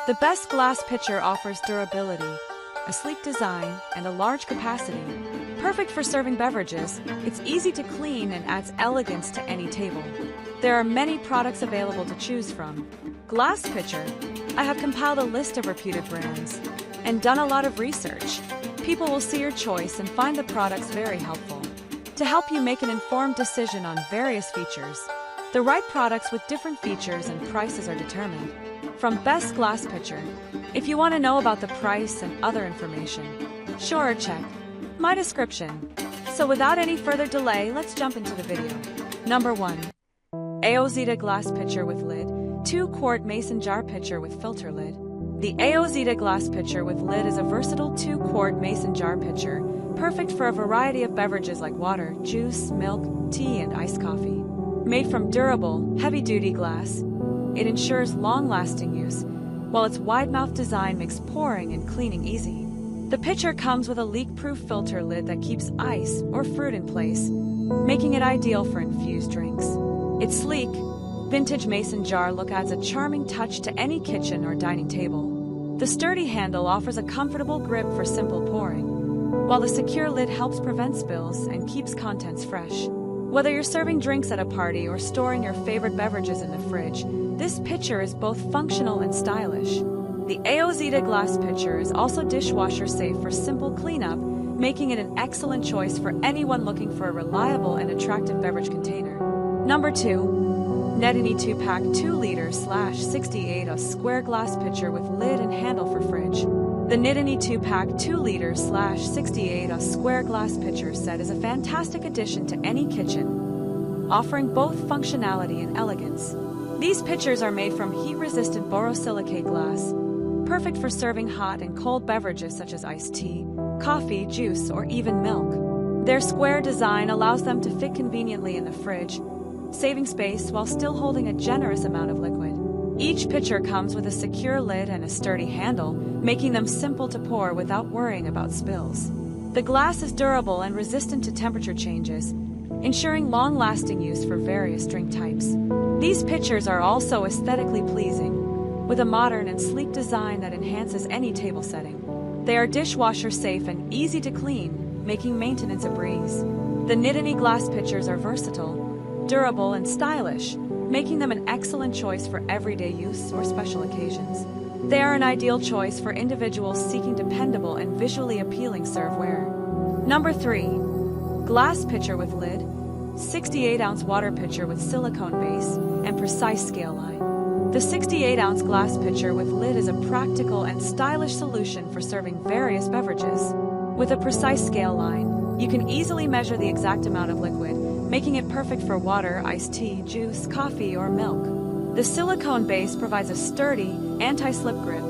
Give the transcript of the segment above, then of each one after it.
The best glass pitcher offers durability, a sleek design, and a large capacity. Perfect for serving beverages, it's easy to clean and adds elegance to any table. There are many products available to choose from. Glass pitcher. I have compiled a list of reputed brands and done a lot of research. People will see your choice and find the products very helpful to help you make an informed decision on various features. The right products with different features and prices are determined. From Best Glass Pitcher. If you want to know about the price and other information, sure, check my description. So without any further delay, let's jump into the video. Number 1. AOZeta Glass Pitcher with Lid. 2-quart mason jar pitcher with filter lid. The AOZeta Glass Pitcher with Lid is a versatile 2-quart mason jar pitcher, perfect for a variety of beverages like water, juice, milk, tea, and iced coffee. Made from durable, heavy-duty glass, it ensures long-lasting use, while its wide-mouth design makes pouring and cleaning easy. The pitcher comes with a leak-proof filter lid that keeps ice or fruit in place, making it ideal for infused drinks. Its sleek, vintage mason jar look adds a charming touch to any kitchen or dining table. The sturdy handle offers a comfortable grip for simple pouring, while the secure lid helps prevent spills and keeps contents fresh. Whether you're serving drinks at a party or storing your favorite beverages in the fridge, this pitcher is both functional and stylish. The AOZeta Glass Pitcher is also dishwasher safe for simple cleanup, making it an excellent choice for anyone looking for a reliable and attractive beverage container. Number 2. Netini 2-pack 2-liter/68 oz square glass pitcher with lid and handle for fridge. The Netini 2-pack 2-liter/68 oz square glass pitcher set is a fantastic addition to any kitchen, offering both functionality and elegance. These pitchers are made from heat-resistant borosilicate glass, perfect for serving hot and cold beverages such as iced tea, coffee, juice, or even milk. Their square design allows them to fit conveniently in the fridge, saving space while still holding a generous amount of liquid. Each pitcher comes with a secure lid and a sturdy handle, making them simple to pour without worrying about spills. The glass is durable and resistant to temperature changes, ensuring long-lasting use for various drink types. These pitchers are also aesthetically pleasing, with a modern and sleek design that enhances any table setting. They are dishwasher safe and easy to clean, making maintenance a breeze. The Netini glass pitchers are versatile, durable, and stylish, making them an excellent choice for everyday use or special occasions. They are an ideal choice for individuals seeking dependable and visually appealing serveware. Number 3. Glass pitcher with lid. 68-ounce water pitcher with silicone base and precise scale line. The 68-ounce glass pitcher with lid is a practical and stylish solution for serving various beverages. With a precise scale line, you can easily measure the exact amount of liquid, making it perfect for water, iced tea, juice, coffee, or milk. The silicone base provides a sturdy, anti-slip grip,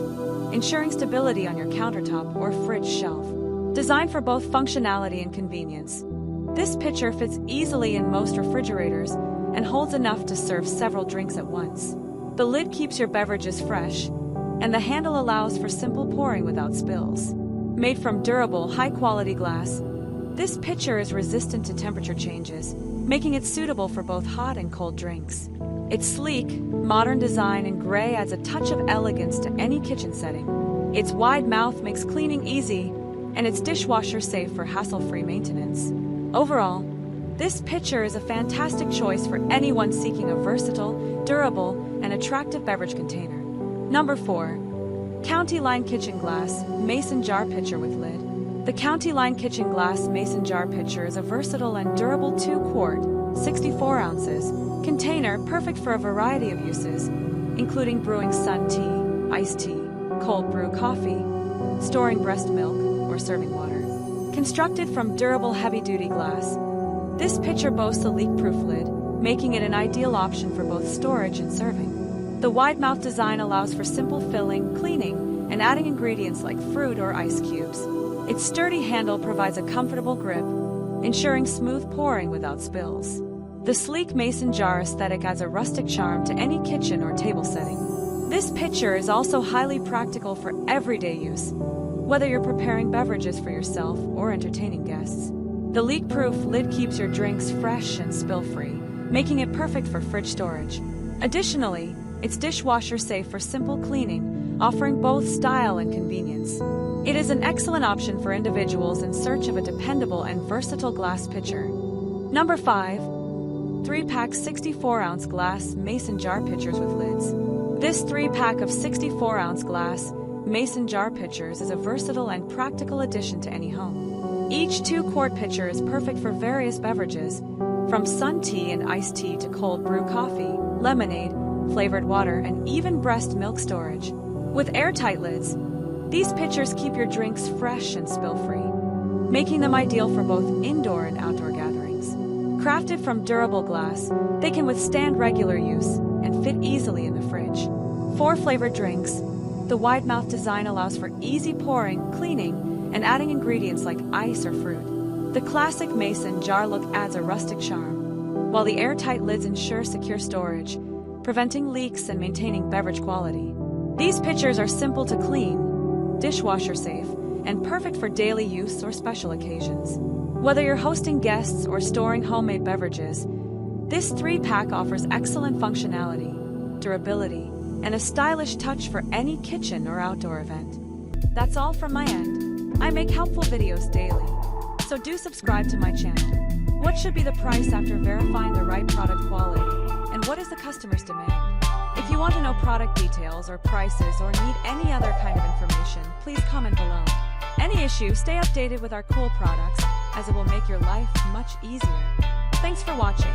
ensuring stability on your countertop or fridge shelf. Designed for both functionality and convenience, this pitcher fits easily in most refrigerators and holds enough to serve several drinks at once. The lid keeps your beverages fresh, and the handle allows for simple pouring without spills. Made from durable, high-quality glass, this pitcher is resistant to temperature changes, making it suitable for both hot and cold drinks. Its sleek, modern design in gray adds a touch of elegance to any kitchen setting. Its wide mouth makes cleaning easy, and it's dishwasher safe for hassle-free maintenance. Overall, this pitcher is a fantastic choice for anyone seeking a versatile, durable, and attractive beverage container. Number 4. County Line Kitchen Glass Mason Jar Pitcher with Lid. The County Line Kitchen Glass Mason Jar Pitcher is a versatile and durable 2-quart, 64 ounces, container perfect for a variety of uses, including brewing sun tea, iced tea, cold brew coffee, storing breast milk, or serving water. Constructed from durable heavy-duty glass, this pitcher boasts a leak-proof lid, making it an ideal option for both storage and serving. The wide-mouth design allows for simple filling, cleaning, and adding ingredients like fruit or ice cubes. Its sturdy handle provides a comfortable grip, ensuring smooth pouring without spills. The sleek mason jar aesthetic adds a rustic charm to any kitchen or table setting. This pitcher is also highly practical for everyday use, whether you're preparing beverages for yourself or entertaining guests. The leak-proof lid keeps your drinks fresh and spill-free, making it perfect for fridge storage. Additionally, it's dishwasher safe for simple cleaning, offering both style and convenience. It is an excellent option for individuals in search of a dependable and versatile glass pitcher. Number 5. 3-pack 64-ounce glass mason jar pitchers with lids. This 3-pack of 64-ounce glass mason jar pitchers is a versatile and practical addition to any home. Each 2-quart pitcher is perfect for various beverages, from sun tea and iced tea to cold brew coffee, lemonade, flavored water, and even breast milk storage. With airtight lids, these pitchers keep your drinks fresh and spill-free, making them ideal for both indoor and outdoor gatherings. Crafted from durable glass, they can withstand regular use and fit easily in the fridge. For flavored drinks, the wide-mouth design allows for easy pouring, cleaning, and adding ingredients like ice or fruit. The classic mason jar look adds a rustic charm, while the airtight lids ensure secure storage, preventing leaks and maintaining beverage quality. These pitchers are simple to clean, dishwasher safe, and perfect for daily use or special occasions. Whether you're hosting guests or storing homemade beverages, this 3-pack offers excellent functionality, durability, and a stylish touch for any kitchen or outdoor event. That's all from my end. I make helpful videos daily, so do subscribe to my channel. What should be the price after verifying the right product quality, and what is the customer's demand? If you want to know product details or prices or need any other kind of information, please comment below. Any issue, stay updated with our cool products, as it will make your life much easier. Thanks for watching.